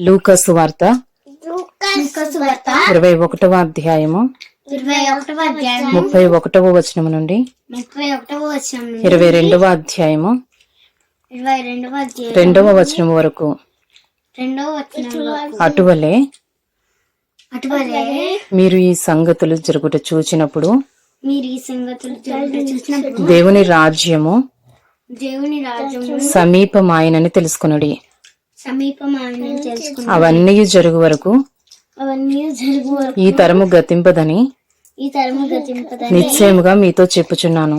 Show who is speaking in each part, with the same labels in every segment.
Speaker 1: లూకా సువార్త 21వ అధ్యాయము 31వ వచనము నుండి 22వ అధ్యాయము 2వ వచనము వరకు. అటువలే మీరు ఈ సంగతులు జరుగుట చూచినప్పుడు దేవుని రాజ్యము సమీపమాయనని తెలుసుకొనుడి. అవన్నీ జరుగు వరకు ఈ తరము గతింపదని నిశ్చయముగా మీతో చెప్పుచున్నాను.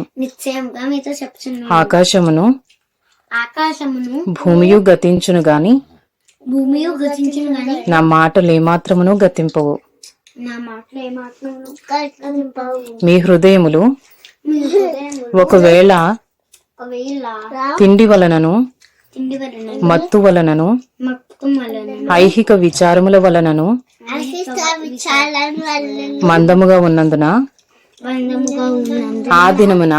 Speaker 1: ఆకాశమును భూమియు గతించును గాని నా మాటలు ఏమాత్రమును గతింపవు. మీ హృదయములు ఒకవేళ తిండి వలనను మత్తు వలనను ఐహిక విచారముల వలనను మందముగా ఉన్నందున ఆ దినమున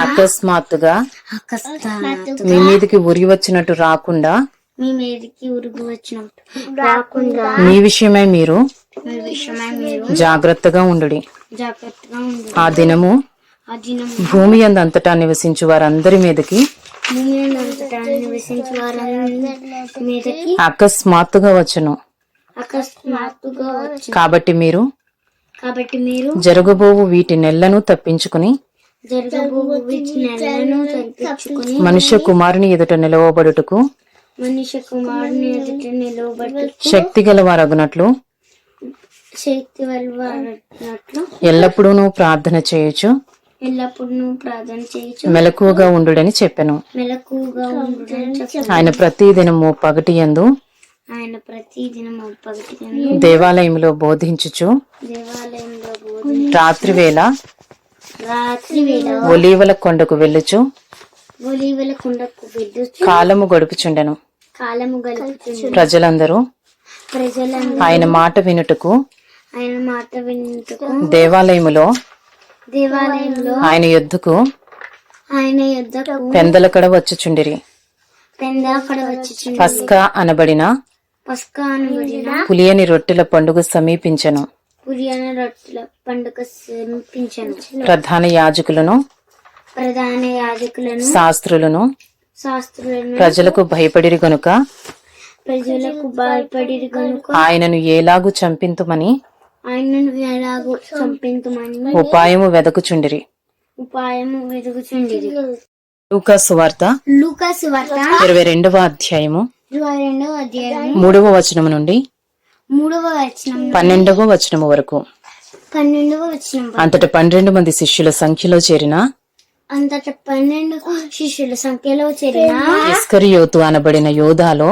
Speaker 1: అకస్మాత్తుగా మీ మీదికి ఉరి వచ్చినట్టు రాకుండా మీ విషయమై మీరు జాగ్రత్తగా ఉండుడి. ఆ దినము భూమి అంతటా నివసించు వారందరి మీదకి అకస్మాత్తుగా వచ్చును. కాబట్టి మీరు జరగబోవు వీటి నెలను తప్పించుకుని మనుష్య కుమారుని ఎదుట నిలవబడుటకు శక్తి గలవారగునట్లు ఎల్లప్పుడూ ప్రార్థన చేయొచ్చు, మెలకువగా ఉండుడని చెప్పెను. ఆయన ప్రతి దినము పగటి యందు దేవాలయంలో బోధించుచు రాత్రివేళ ఒలీవల కొండకు వెళ్ళుచు కాలము గడుపుచుండెను. ప్రజలందరూ ఆయన మాట వినుటకు దేవాలయములో ఆయన యొద్దకు పెందలకడ వచ్చుచుండిరి. పస్కా అనబడిన పులియని రొట్టెల పండుగ సమీపించెను. ప్రధాన యాజకులను శాస్త్రులను ప్రజలకు భయపడిరి గనుక ఆయనను ఎలాగు చంపింతుమని ఉపాయము వెదకుచుండిరి. లూకా సువార్త 22వ అధ్యాయము 3వ వచనము నుండి 12వ వచనము వరకు. అంతట 12 మంది శిష్యుల సంఖ్యలో చేరిన ఇస్కరియోతు అనబడిన యోధాలో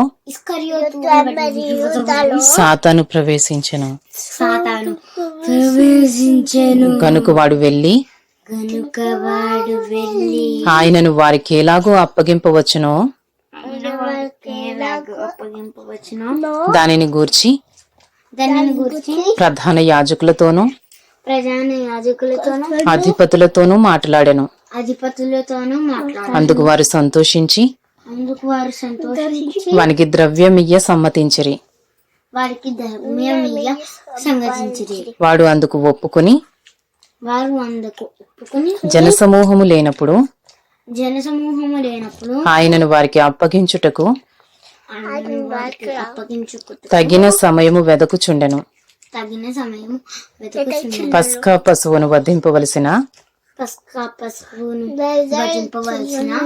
Speaker 1: సాతాను ప్రవేశించెను. కనుక వాడు వెళ్లి ఆయనను వారికి ఎలాగో అప్పగింపవచ్చునో దానిని గూర్చి ప్రధాన యాజకులతోనూ అధిపతులతోనూ మాట్లాడెను. అందుకు వారు సంతోషించి వానికి ద్రవ్యమియ్య సమ్మతించిరి. వాడు అందుకు ఒప్పుకొని జనసమూహము లేనప్పుడు ఆయనను వారికి అప్పగించుటకు తగిన సమయము వెదకుచుండెను. పస్కా పశువును వధింపవలసిన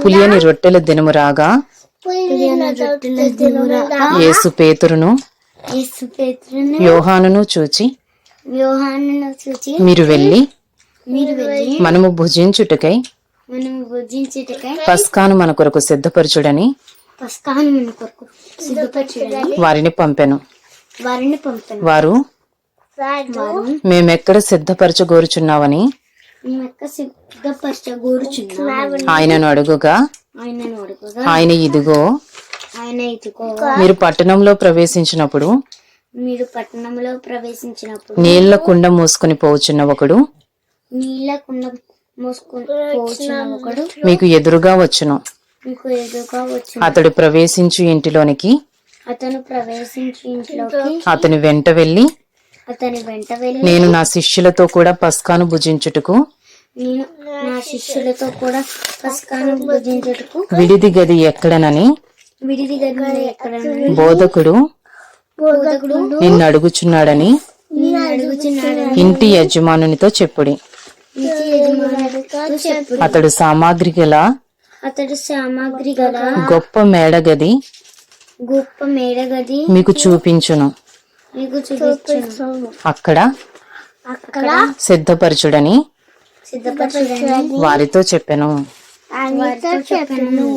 Speaker 1: పులియని రొట్టెల దినము రాగా యేసు పేతురును యోహానును చూచి మీరు వెళ్ళి మనము భుజించుటకై పస్కాను మన కొరకు సిద్ధపరచుడని వారిని పంపెను. వారు మేమెక్కడ సిద్ధపరచగోరుచున్నావని ఆయనను అడుగుగా ఆయన ఇదిగో మీరు పట్టణంలో ప్రవేశించినప్పుడు నీళ్ల కుండ మోసుకుని పోచున్న ఒకడు మీకు ఎదురుగా వచ్చును. అతడు ప్రవేశించు ఇంటిలోనికి
Speaker 2: అతను ప్రవేశించి ఇంట్లోకి
Speaker 1: అతని వెంట వెళ్ళి
Speaker 2: అతని వెంట వెళ్ళి
Speaker 1: నేను నా శిష్యులతో కూడా పస్కాను భుజించుటకు
Speaker 2: నేను నా శిష్యులతో కూడా పస్కాను భుజించుటకు
Speaker 1: విడిది గది ఎక్కడనని
Speaker 2: విడిది గది ఎక్కడ
Speaker 1: బోధకుడు
Speaker 2: బోధకుడు
Speaker 1: నిన్ను అడుగుచున్నాడని
Speaker 2: నేను అడుగుచున్నాడని
Speaker 1: ఇంటి యజమానునితో చెప్పుడి.
Speaker 2: ఇంటి యజమానుడితో చెప్పు.
Speaker 1: అతడు సామాగ్రి గల
Speaker 2: అతడు సామాగ్రి గల
Speaker 1: గొప్ప మేడగది
Speaker 2: గొప్ప మేడగది
Speaker 1: మీకు చూపించును.
Speaker 2: మీకు చూపించును.
Speaker 1: అక్కడ
Speaker 2: అక్కడ
Speaker 1: సిద్ధపరచుడని
Speaker 2: సిద్ధపరచుడని
Speaker 1: వారితో చెప్పెను.
Speaker 2: వారితో చెప్పెను.